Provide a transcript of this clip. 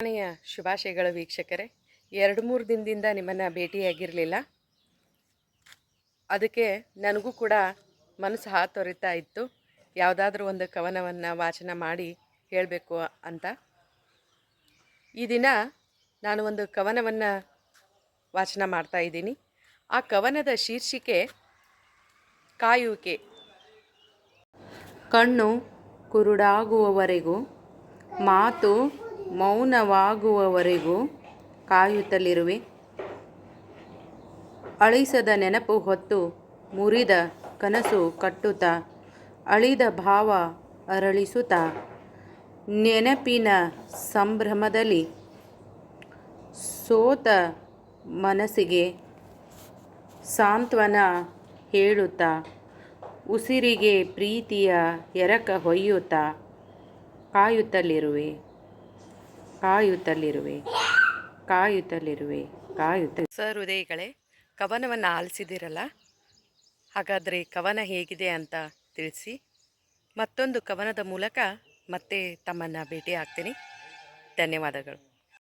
ಮನೆಯ ಶುಭಾಶಯಗಳು ವೀಕ್ಷಕರೇ. 2-3 ದಿನದಿಂದ ನಿಮ್ಮನ್ನು ಭೇಟಿಯಾಗಿರಲಿಲ್ಲ. ಅದಕ್ಕೆ ನನಗೂ ಕೂಡ ಮನಸ್ಸು ಹಾತೊರಿತಾ ಇತ್ತು, ಯಾವುದಾದ್ರೂ ಒಂದು ಕವನವನ್ನು ವಾಚನ ಮಾಡಿ ಹೇಳಬೇಕು ಅಂತ. ಈ ದಿನ ನಾನು ಒಂದು ಕವನವನ್ನು ವಾಚನ ಮಾಡ್ತಾ ಇದ್ದೀನಿ. ಆ ಕವನದ ಶೀರ್ಷಿಕೆ ಕಾಯುವಿಕೆ. ಕಣ್ಣು ಕುರುಡಾಗುವವರೆಗೂ, ಮಾತು ಮೌನವಾಗುವವರೆಗೂ ಕಾಯುತ್ತಲಿರುವೆ. ಅಳಿಸದ ನೆನಪು ಹೊತ್ತು ಮುರಿದ ಕನಸು ಕಟ್ಟುತ್ತಾ, ಅಳಿದ ಭಾವ ಅರಳಿಸುತ್ತಾ, ನೆನಪಿನ ಸಂಭ್ರಮದಲ್ಲಿ ಸೋತ ಮನಸ್ಸಿಗೆ ಸಾಂತ್ವನ ಹೇಳುತ್ತಾ, ಉಸಿರಿಗೆ ಪ್ರೀತಿಯ ಎರಕ ಹೊಯ್ಯುತ್ತಾ ಕಾಯುತ್ತಲಿರುವೆ, ಕಾಯುತ್ತಲಿರುವೆ, ಕಾಯುತ್ತಲಿರುವೆ, ಸಹೃದಯಿಗಳೇ, ಕವನವನ್ನು ಆಲಿಸಿದಿರಲ್ಲ. ಹಾಗಾದರೆ ಕವನ ಹೇಗಿದೆ ಅಂತ ತಿಳಿಸಿ. ಮತ್ತೊಂದು ಕವನದ ಮೂಲಕ ಮತ್ತೆ ತಮ್ಮನ್ನು ಭೇಟಿ ಆಗ್ತೀನಿ. ಧನ್ಯವಾದಗಳು.